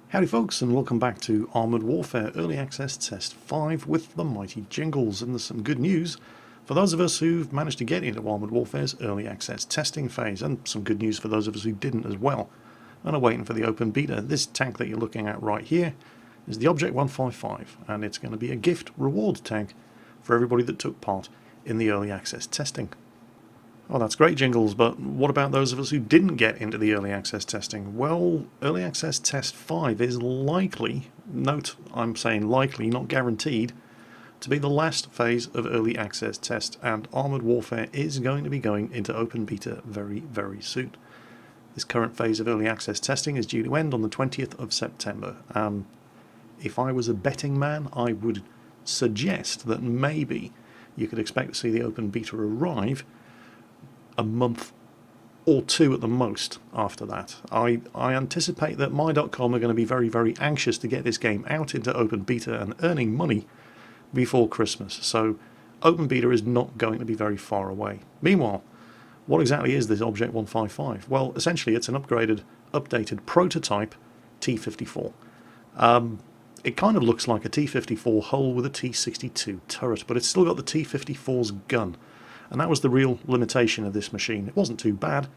Howdy folks, and welcome back to Armoured Warfare Early Access Test 5 with the mighty Jingles. And there's some good news for those of us who've managed to get into Armoured Warfare's Early Access testing phase, and some good news for those of us who didn't as well and are waiting for the open beta. This tank that you're looking at right here is the Object 155, and it's going to be a gift reward tank for everybody that took part in the Early Access testing. Oh, that's great, Jingles, but what about those of us who didn't get into the Early Access testing? Well, Early Access Test 5 is likely, note I'm saying likely, not guaranteed, to be the last phase of Early Access test, and Armoured Warfare is going to be going into open beta very, very soon. This current phase of Early Access testing is due to end on the 20th of September. If I was a betting man, I would suggest that maybe you could expect to see the open beta arrive a month or two at the most after that. I anticipate that my.com are going to be very, very anxious to get this game out into open beta and earning money before Christmas, so open beta is not going to be very far away. Meanwhile, what exactly is this Object 155? Well, essentially it's an updated prototype T-54. It kind of looks like a T-54 hull with a T-62 turret, but it's still got the T-54's gun. And that was the real limitation of this machine. It wasn't too bad,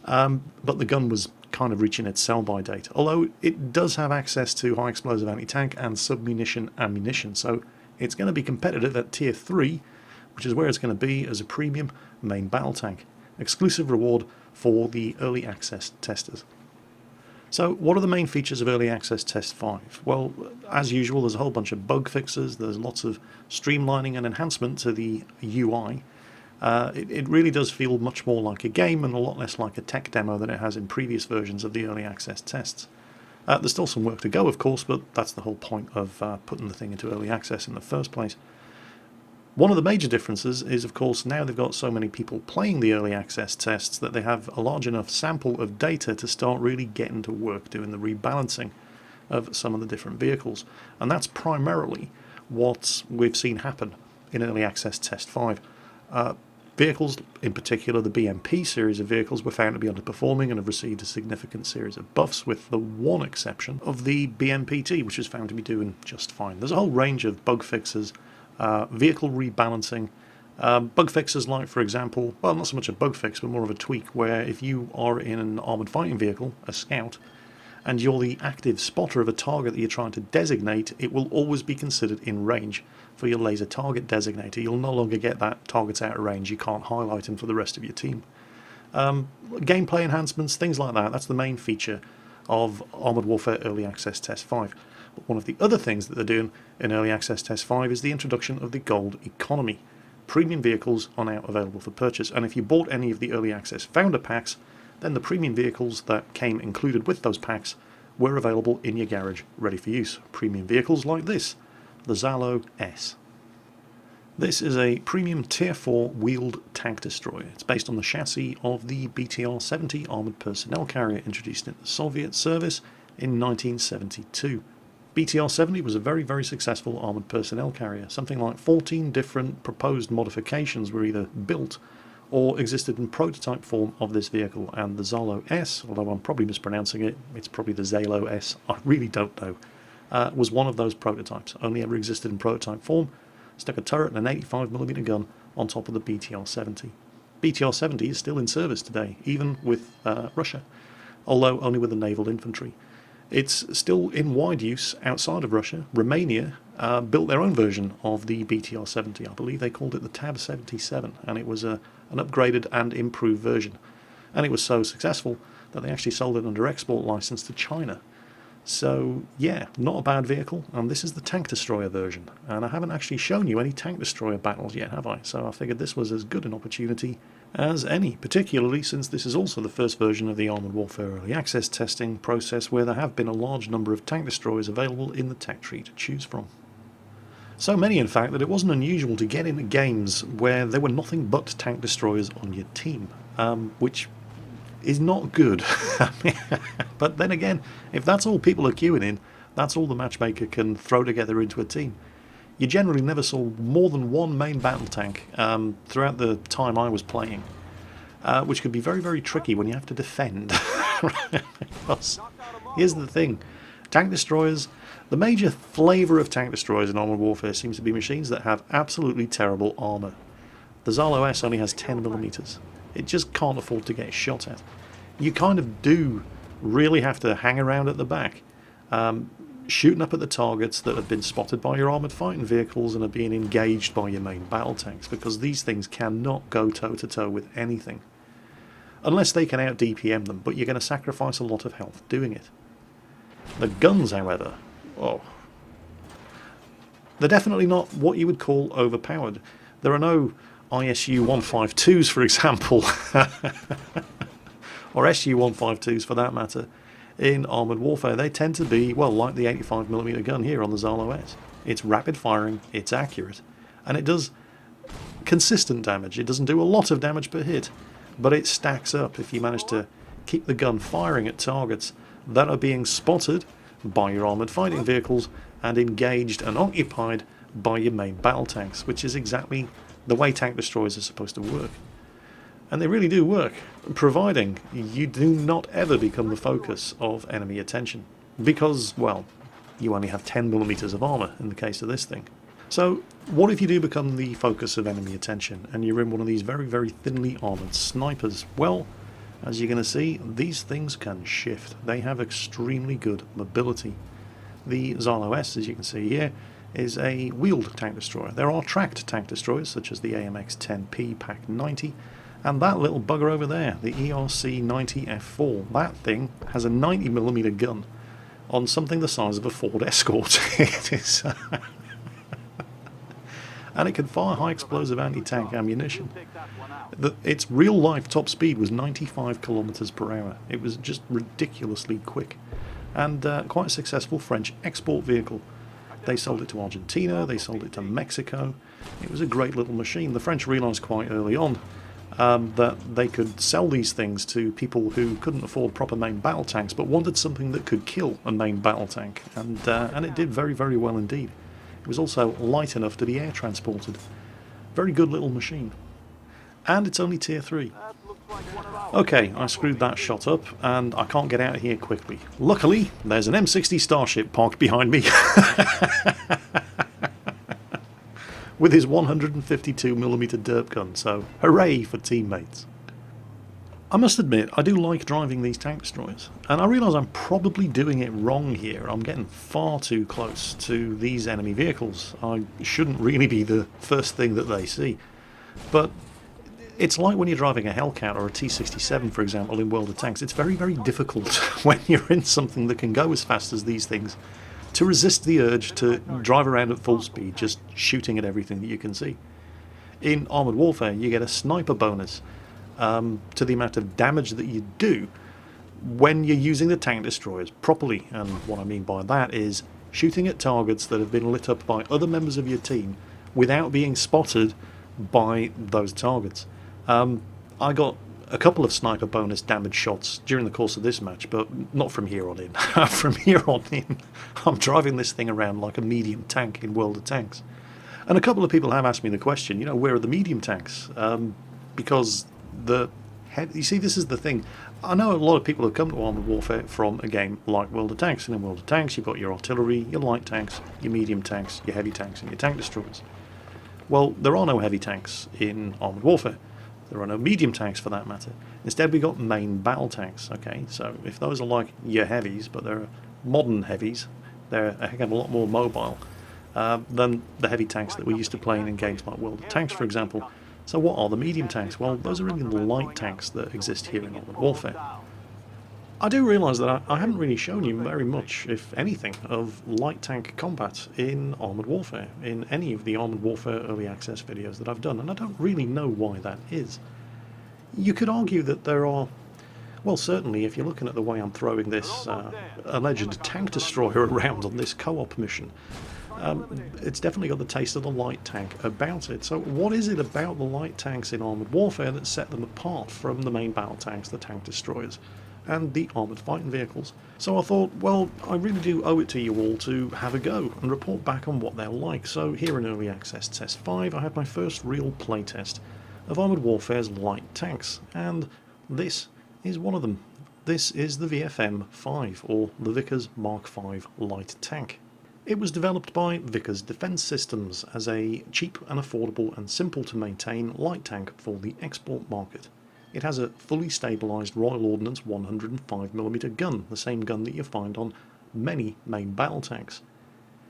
but the gun was kind of reaching its sell-by date. Although it does have access to high explosive anti-tank and submunition ammunition, so it's going to be competitive at Tier 3, which is where it's going to be as a premium main battle tank. Exclusive reward for the early access testers. So what are the main features of Early Access Test 5? Well, as usual, there's a whole bunch of bug fixes, there's lots of streamlining and enhancement to the UI. It really does feel much more like a game and a lot less like a tech demo than it has in previous versions of the Early Access tests. There's still some work to go, of course, but that's the whole point of putting the thing into Early Access in the first place. One of the major differences is, of course, now they've got so many people playing the Early Access tests that they have a large enough sample of data to start really getting to work doing the rebalancing of some of the different vehicles. And that's primarily what we've seen happen in Early Access Test 5. Vehicles, in particular the BMP series of vehicles, were found to be underperforming and have received a significant series of buffs, with the one exception of the BMPT, which is found to be doing just fine. There's a whole range of bug fixes, vehicle rebalancing, bug fixes like, for example, well, not so much a bug fix, but more of a tweak, where if you are in an armoured fighting vehicle, a scout, and you're the active spotter of a target that you're trying to designate, it will always be considered in range for your laser target designator. You'll no longer get that target out of range. You can't highlight them for the rest of your team. Gameplay enhancements, things like that, that's the main feature of Armoured Warfare Early Access Test 5. But one of the other things that they're doing in Early Access Test 5 is the introduction of the Gold Economy. Premium vehicles are now available for purchase, and if you bought any of the Early Access Founder packs, then the premium vehicles that came included with those packs were available in your garage, ready for use. Premium vehicles like this, the Zalo S. This is a premium Tier 4 wheeled tank destroyer. It's based on the chassis of the BTR-70 armoured personnel carrier introduced in the Soviet service in 1972. BTR-70 was a very, very successful armoured personnel carrier. Something like 14 different proposed modifications were either built or existed in prototype form of this vehicle, and the Zalo S, although I'm probably mispronouncing it, it's probably the Zalo S, I really don't know, was one of those prototypes. Only ever existed in prototype form, stuck a turret and an 85mm gun on top of the BTR-70. BTR-70 is still in service today, even with Russia, although only with the naval infantry. It's still in wide use outside of Russia. Romania built their own version of the BTR-70. I believe they called it the Tab 77, and it was an upgraded and improved version. And it was so successful that they actually sold it under export license to China. So yeah, not a bad vehicle, and this is the tank destroyer version. And I haven't actually shown you any tank destroyer battles yet, have I? So I figured this was as good an opportunity as any, particularly since this is also the first version of the Armoured Warfare Early Access testing process where there have been a large number of tank destroyers available in the tech tree to choose from. So many, in fact, that it wasn't unusual to get into games where there were nothing but tank destroyers on your team, which is not good. But then again, if that's all people are queuing in, that's all the matchmaker can throw together into a team. You generally never saw more than one main battle tank throughout the time I was playing, which could be very, very tricky when you have to defend. Because here's the thing, Tank destroyers, the major flavour of tank destroyers in Armoured Warfare seems to be machines that have absolutely terrible armour. The Zalo S only has 10mm. It just can't afford to get shot at. You kind of do really have to hang around at the back, shooting up at the targets that have been spotted by your armoured fighting vehicles and are being engaged by your main battle tanks, because these things cannot go toe-to-toe with anything. Unless they can out-DPM them, but you're going to sacrifice a lot of health doing it. The guns, however, oh, they're definitely not what you would call overpowered. There are no ISU 152s, for example, or SU 152s for that matter, in Armoured Warfare. They tend to be, well, like the 85mm gun here on the Zalo S. It's rapid firing, it's accurate, and it does consistent damage. It doesn't do a lot of damage per hit, but it stacks up if you manage to keep the gun firing at targets that are being spotted by your armoured fighting vehicles and engaged and occupied by your main battle tanks, which is exactly the way tank destroyers are supposed to work. And they really do work, providing you do not ever become the focus of enemy attention, because, well, you only have 10mm of armour in the case of this thing. So what if you do become the focus of enemy attention and you're in one of these very, very thinly armoured snipers? Well, as you're going to see, these things can shift. They have extremely good mobility. The Zalo S, as you can see here, is a wheeled tank destroyer. There are tracked tank destroyers, such as the AMX-10P Pack 90, and that little bugger over there, the ERC-90F4. That thing has a 90mm gun on something the size of a Ford Escort. It is... and it can fire high explosive anti-tank ammunition. Its real-life top speed was 95 kilometers per hour. It was just ridiculously quick, and quite a successful French export vehicle. They sold it to Argentina, they sold it to Mexico. It was a great little machine. The French realised quite early on that they could sell these things to people who couldn't afford proper main battle tanks but wanted something that could kill a main battle tank, and it did very, very well indeed. It was also light enough to be air transported. Very good little machine. And it's only tier 3. Okay, I screwed that shot up and I can't get out of here quickly. Luckily, there's an M60 Starship parked behind me with his 152mm derp gun, so hooray for teammates. I must admit, I do like driving these tank destroyers, and I realise I'm probably doing it wrong here. I'm getting far too close to these enemy vehicles. I shouldn't really be the first thing that they see. But it's like when you're driving a Hellcat or a T-67, for example, in World of Tanks. It's very, very difficult when you're in something that can go as fast as these things to resist the urge to drive around at full speed, just shooting at everything that you can see. In Armoured Warfare, you get a sniper bonus to the amount of damage that you do when you're using the tank destroyers properly. And what I mean by that is shooting at targets that have been lit up by other members of your team without being spotted by those targets. I got a couple of sniper bonus damage shots during the course of this match, but not from here on in. From here on in, I'm driving this thing around like a medium tank in World of Tanks. And a couple of people have asked me the question, you know, where are the medium tanks? Because you see, this is the thing. I know a lot of people have come to Armoured Warfare from a game like World of Tanks, and in World of Tanks you've got your artillery, your light tanks, your medium tanks, your heavy tanks, and your tank destroyers. Well, there are no heavy tanks in Armoured Warfare. There are no medium tanks for that matter. Instead we got main battle tanks. Okay, so if those are like your heavies, but they're modern heavies, they're a heck of a lot more mobile than the heavy tanks that we're used to playing in games like World of Tanks, for example. So what are the medium tanks? Well, those are really the light tanks that exist here in Armoured Warfare. I do realise that I haven't really shown you very much, if anything, of light tank combat in Armoured Warfare, in any of the Armoured Warfare Early Access videos that I've done, and I don't really know why that is. You could argue that there are, well, certainly if you're looking at the way I'm throwing this alleged tank destroyer around on this co-op mission, it's definitely got the taste of the light tank about it. So what is it about the light tanks in Armoured Warfare that set them apart from the main battle tanks, the tank destroyers, and the armoured fighting vehicles? So I thought, well, I really do owe it to you all to have a go and report back on what they're like. So here in Early Access Test 5, I had my first real playtest of Armoured Warfare's light tanks, and this is one of them. This is the VFM-5, or the Vickers Mark V light tank. It was developed by Vickers Defence Systems as a cheap and affordable and simple to maintain light tank for the export market. It has a fully stabilised Royal Ordnance 105mm gun, the same gun that you find on many main battle tanks.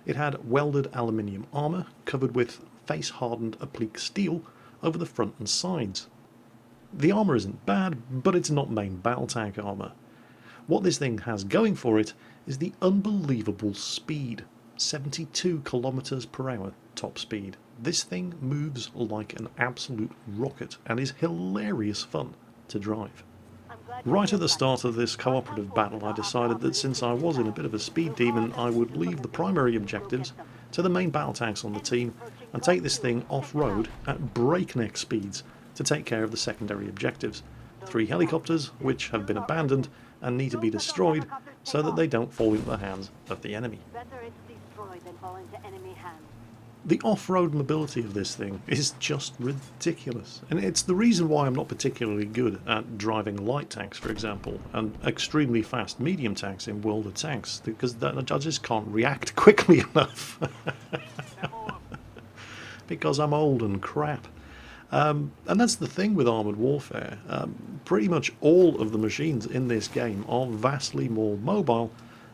It had welded aluminium armour covered with face-hardened applique steel over the front and sides. The armour isn't bad, but it's not main battle tank armour. What this thing has going for it is the unbelievable speed, 72 kilometers per hour top speed. This thing moves like an absolute rocket and is hilarious fun to drive. Right at the start of this cooperative battle, I decided that since I was in a bit of a speed demon, I would leave the primary objectives to the main battle tanks on the team and take this thing off-road at breakneck speeds to take care of the secondary objectives. 3 helicopters, which have been abandoned and need to be destroyed so that they don't fall into the hands of the enemy. The off-road mobility of this thing is just ridiculous, and it's the reason why I'm not particularly good at driving light tanks, for example, and extremely fast medium tanks in World of Tanks, because I just can't react quickly enough. Because I'm old and crap. And that's the thing with Armoured Warfare. Pretty much all of the machines in this game are vastly more mobile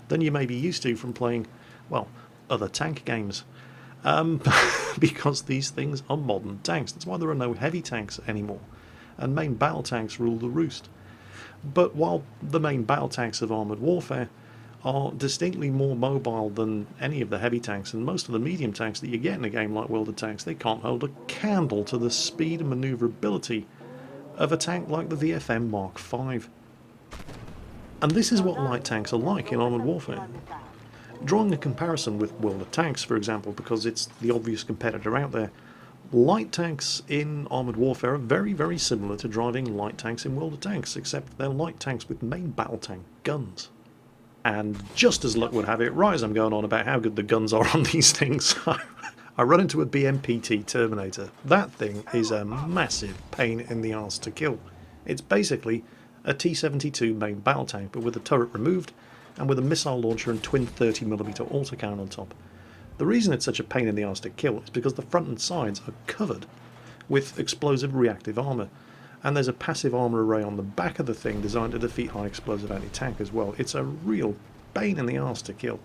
than you may be used to from playing, well, other tank games. Because these things are modern tanks. That's why there are no heavy tanks anymore, and main battle tanks rule the roost. But while the main battle tanks of Armoured Warfare are distinctly more mobile than any of the heavy tanks, and most of the medium tanks that you get in a game like World of Tanks, they can't hold a candle to the speed and manoeuvrability of a tank like the VFM Mark V. And this is what light tanks are like in Armoured Warfare. Drawing a comparison with World of Tanks, for example, because it's the obvious competitor out there, light tanks in Armoured Warfare are very, very similar to driving light tanks in World of Tanks, except they're light tanks with main battle tank guns. And just as luck would have it, right as I'm going on about how good the guns are on these things, I run into a BMPT Terminator. That thing is a massive pain in the arse to kill. It's basically a T-72 main battle tank, but with the turret removed, and with a missile launcher and twin 30mm autocannon on top. The reason it's such a pain in the arse to kill is because the front and sides are covered with explosive reactive armour, and there's a passive armour array on the back of the thing designed to defeat high explosive anti-tank as well. It's a real pain in the arse to kill.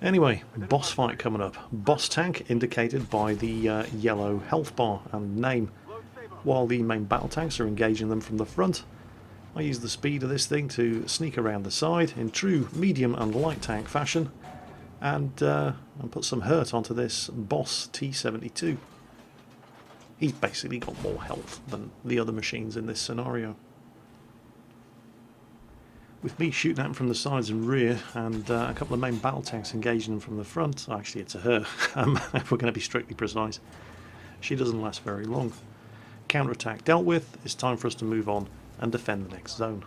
Anyway, boss fight coming up. Boss tank indicated by the yellow health bar and name. While the main battle tanks are engaging them from the front, I use the speed of this thing to sneak around the side in true medium and light tank fashion and put some hurt onto this boss T-72. He's basically got more health than the other machines in this scenario. With me shooting at him from the sides and rear, and a couple of main battle tanks engaging them from the front, actually it's a her, if we're going to be strictly precise, she doesn't last very long. Counterattack dealt with, it's time for us to move on and defend the next zone.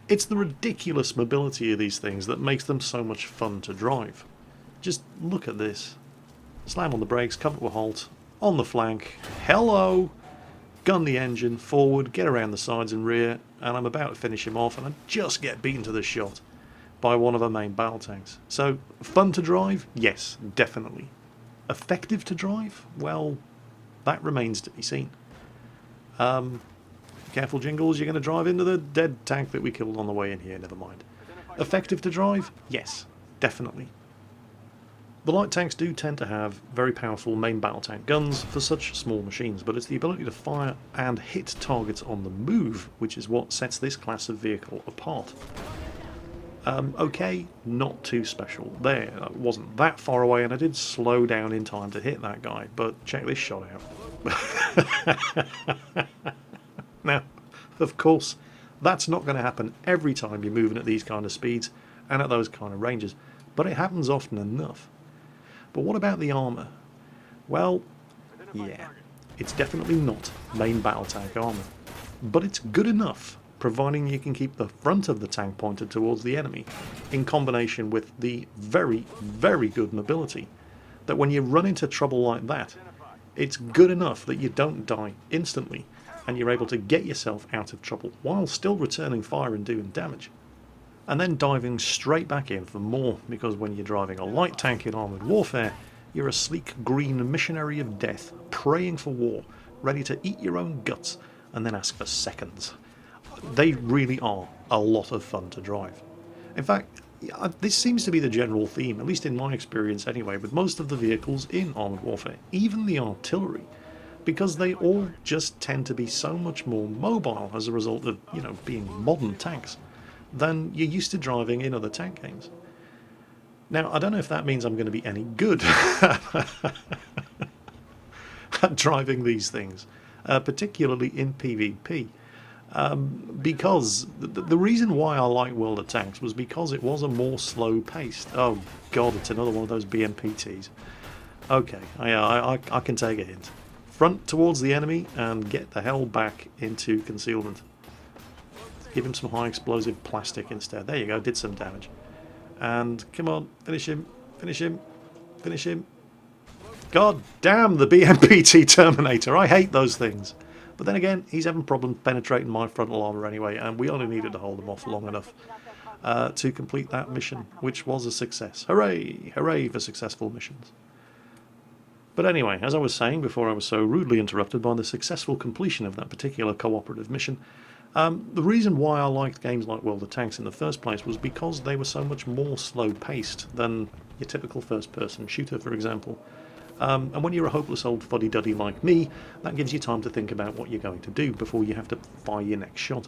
It's the ridiculous mobility of these things that makes them so much fun to drive. Just look at this. Slam on the brakes, cover to a halt, on the flank, hello, gun the engine, forward, get around the sides and rear, and I'm about to finish him off and I just get beaten to the shot by one of our main battle tanks. So, fun to drive? Yes, definitely. Effective to drive? Well, that remains to be seen. Careful, Jingles, you're going to drive into the dead tank that we killed on the way in here, never mind. Effective to drive? Yes, definitely. The light tanks do tend to have very powerful main battle tank guns for such small machines, but it's the ability to fire and hit targets on the move which is what sets this class of vehicle apart. Okay, not too special there. I wasn't that far away and I did slow down in time to hit that guy, but check this shot out. Now, of course, that's not going to happen every time you're moving at these kind of speeds and at those kind of ranges, but it happens often enough. But what about the armour? Well, yeah, it's definitely not main battle tank armour, but it's good enough, providing you can keep the front of the tank pointed towards the enemy, in combination with the very, very good mobility, that when you run into trouble like that, it's good enough that you don't die instantly, and you're able to get yourself out of trouble while still returning fire and doing damage. And then diving straight back in for more, because when you're driving a light tank in Armoured Warfare, you're a sleek green missionary of death, praying for war, ready to eat your own guts and then ask for seconds. They really are a lot of fun to drive. In fact, this seems to be the general theme, at least in my experience anyway, with most of the vehicles in Armoured Warfare, even the artillery, because they all just tend to be so much more mobile as a result of, being modern tanks than you're used to driving in other tank games. Now, I don't know if that means I'm going to be any good at driving these things, particularly in PvP. Because the reason why I like World of Tanks was because it was a more slow-paced. Oh god, it's another one of those BMPTs. Okay, I can take a hint. Front towards the enemy and get the hell back into concealment. Give him some high explosive plastic instead. There you go, did some damage. And come on, finish him, finish him, finish him. God damn the BMPT Terminator, I hate those things. But then again, he's having problems penetrating my frontal armour anyway, and we only needed to hold him off long enough to complete that mission, which was a success. Hooray! Hooray for successful missions. But anyway, as I was saying before I was so rudely interrupted by the successful completion of that particular cooperative mission, the reason why I liked games like World of Tanks in the first place was because they were so much more slow-paced than your typical first-person shooter, for example. And when you're a hopeless old fuddy-duddy like me, that gives you time to think about what you're going to do before you have to fire your next shot.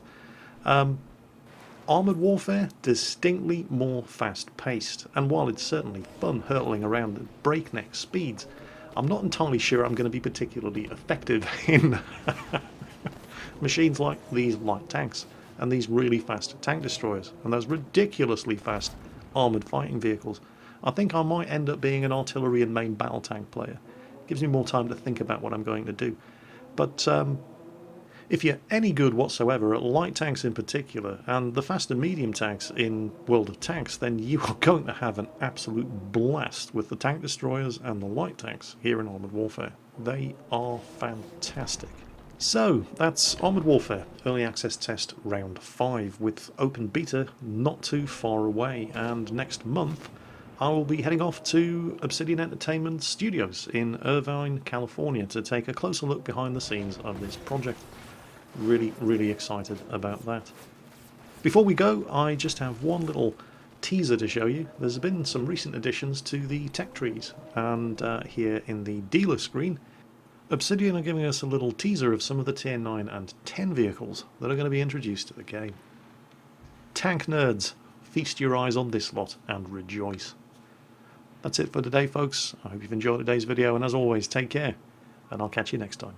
Armoured Warfare, distinctly more fast-paced, and while it's certainly fun hurtling around at breakneck speeds, I'm not entirely sure I'm going to be particularly effective in machines like these light tanks, and these really fast tank destroyers, and those ridiculously fast armoured fighting vehicles. I think I might end up being an artillery and main battle tank player. Gives me more time to think about what I'm going to do. But if you're any good whatsoever at light tanks in particular, and the fast and medium tanks in World of Tanks, then you are going to have an absolute blast with the tank destroyers and the light tanks here in Armoured Warfare. They are fantastic. So, that's Armoured Warfare Early Access Test Round 5, with Open Beta not too far away, and next month I will be heading off to Obsidian Entertainment Studios in Irvine, California to take a closer look behind the scenes of this project. Really, really excited about that. Before we go, I just have one little teaser to show you. There's been some recent additions to the tech trees, and here in the dealer screen, Obsidian are giving us a little teaser of some of the Tier 9 and 10 vehicles that are going to be introduced to the game. Tank nerds, feast your eyes on this lot and rejoice. That's it for today, folks. I hope you've enjoyed today's video, and as always, take care, and I'll catch you next time.